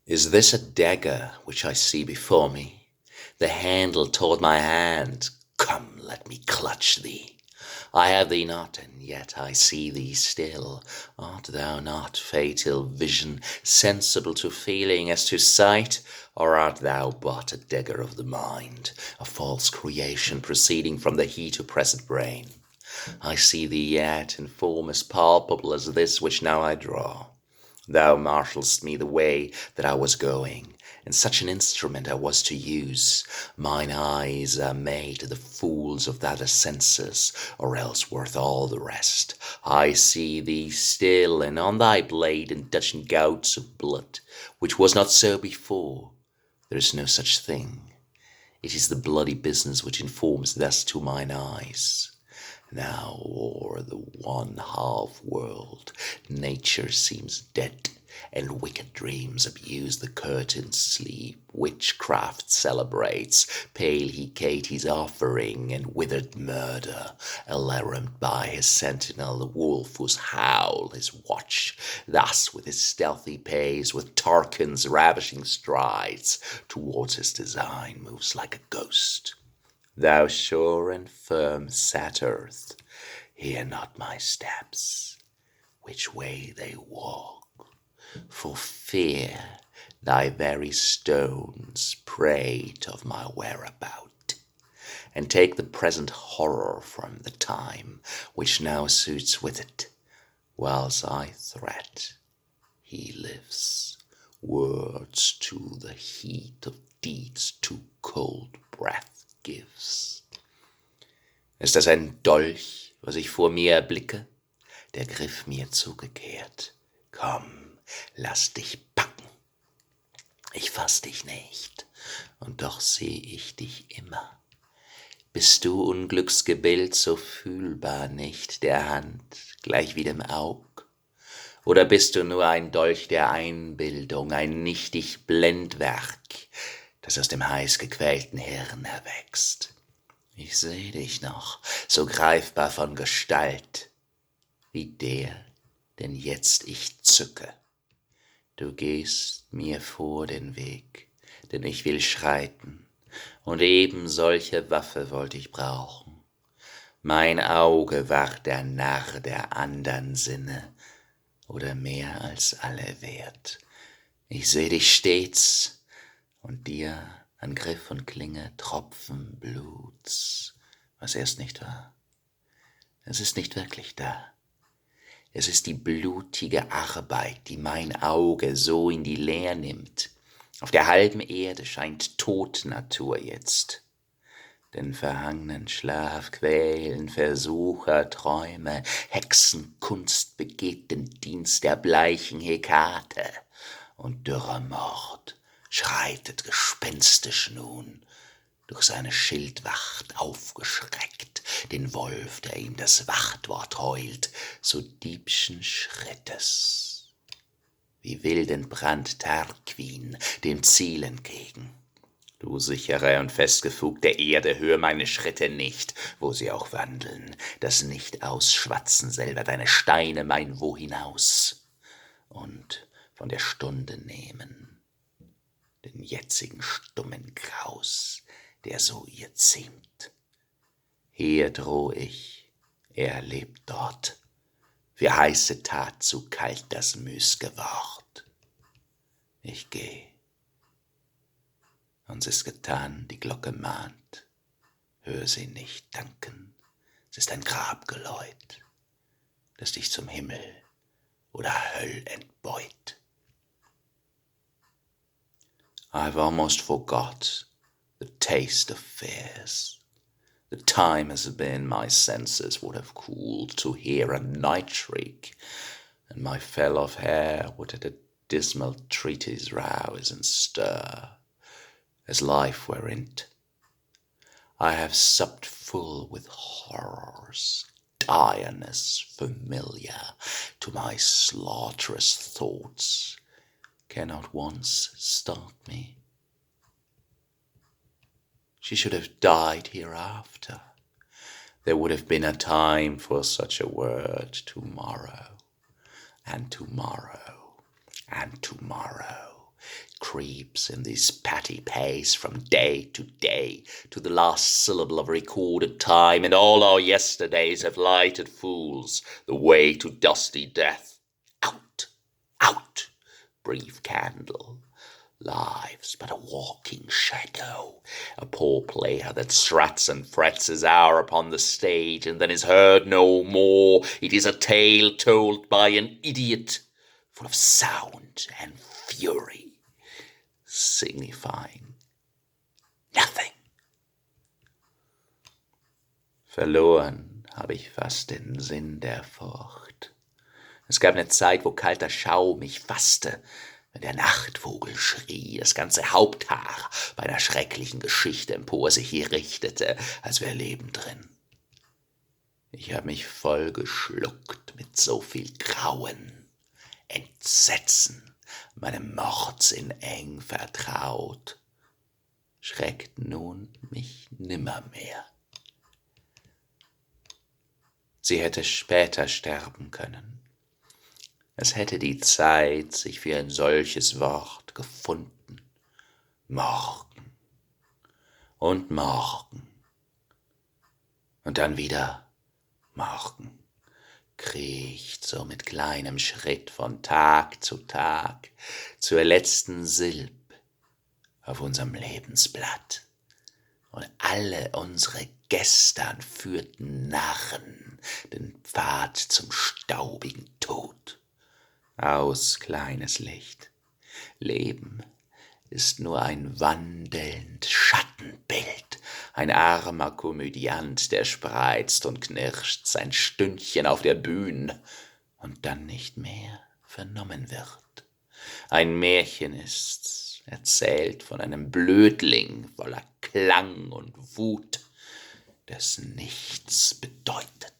Is this a dagger which I see before me? The handle toward my hand. Come, let me clutch thee. I have thee not, and yet I see thee still. Art thou not, fatal vision, sensible to feeling as to sight? Or art thou but a dagger of the mind, a false creation proceeding from the heat-oppressed brain? I see thee yet in form as palpable as this which now I draw. Thou marshalst me the way that I was going, and such an instrument I was to use. Mine eyes are made the fools of the other senses, or else worth all the rest. I see thee still, and on thy blade indulging gouts of blood, which was not so before. There is no such thing. It is the bloody business which informs thus to mine eyes. Now o'er the one half world nature seems dead, and wicked dreams abuse the curtained sleep. Witchcraft celebrates pale Hecate's offering, and withered murder, alarmed by his sentinel, the wolf whose howl his watch. Thus with his stealthy pace, with Tarquin's ravishing strides, towards his design moves like a ghost. Thou sure and firm set earth, hear not my steps, which way they walk, for fear thy very stones prate of my whereabout, and take the present horror from the time which now suits with it, whilst I threat he lives, words to the heat of deeds too cold breath gives. Ist das ein Dolch, was ich vor mir erblicke? Der Griff mir zugekehrt. Komm, lass dich packen. Ich fass dich nicht, und doch seh ich dich immer. Bist du Unglücksgebild so fühlbar nicht der Hand, gleich wie dem Aug? Oder bist du nur ein Dolch der Einbildung, ein nichtig Blendwerk, das aus dem heiß gequälten Hirn erwächst? Ich seh dich noch, so greifbar von Gestalt, wie der, den jetzt ich zücke. Du gehst mir vor den Weg, denn ich will schreiten, und eben solche Waffe wollt ich brauchen. Mein Auge war der Narr der andern Sinne, oder mehr als alle wert. Ich seh dich stets, und dir an Griff und Klinge Tropfen Bluts, was erst nicht war. Es ist nicht wirklich da. Es ist die blutige Arbeit, die mein Auge so in die Leer nimmt. Auf der halben Erde scheint Todnatur jetzt. Den verhangenen Schlaf quälen Versucher, Träume, Hexenkunst begeht den Dienst der bleichen Hekate, und dürrer Mord schreitet gespenstisch nun durch seine Schildwacht aufgeschreckt, den Wolf, der ihm das Wachtwort heult, so diebschen Schrittes. Wie wild entbrannt Tarquin dem Ziel entgegen. Du sichere und festgefugte Erde, hör meine Schritte nicht, wo sie auch wandeln, das Nicht-Ausschwatzen selber deine Steine mein Wo hinaus, und von der Stunde nehmen den jetzigen stummen Graus, der so ihr ziemt. Hier droh ich, er lebt dort, für heiße Tat zu kalt das müßge Wort. Ich geh, uns ist getan, die Glocke mahnt, hör sie nicht danken, es ist ein Grabgeläut, das dich zum Himmel oder Höll entbeut. I've almost forgot the taste of fears. The time has been my senses would have cooled to hear a night shriek, and my fell of hair would at a dismal treatise rouse and stir, as life were in't. I have supped full with horrors, direness familiar to my slaughterous thoughts, cannot once start me. She should have died hereafter. There would have been a time for such a word tomorrow, and tomorrow, and tomorrow. creeps in this petty pace from day to day to the last syllable of recorded time, and all our yesterdays have lighted fools the way to dusty death. Out, out, brief candle. Life's but a walking shadow, a poor player that struts and frets his hour upon the stage and then is heard no more. It is a tale told by an idiot, full of sound and fury, signifying nothing. Verloren habe ich fast den Sinn der Furcht. Es gab eine Zeit, wo kalter Schau mich fasste, wenn der Nachtvogel schrie, das ganze Haupthaar bei einer schrecklichen Geschichte empor sich hier richtete, als wär Leben drin. Ich hab mich voll geschluckt mit so viel Grauen, Entsetzen, meinem Mordsinn eng vertraut, schreckt nun mich nimmermehr. Sie hätte später sterben können. Es hätte die Zeit sich für ein solches Wort gefunden. Morgen und morgen und dann wieder morgen, kriecht so mit kleinem Schritt von Tag zu Tag zur letzten Silb auf unserem Lebensblatt. Und alle unsere Gestern führten Narren den Pfad zum staubigen Tod. Aus, kleines Licht. Leben ist nur ein wandelnd Schattenbild, ein armer Komödiant, der spreizt und knirscht sein Stündchen auf der Bühne und dann nicht mehr vernommen wird. Ein Märchen ist's, erzählt von einem Blödling voller Klang und Wut, dessen nichts bedeutet.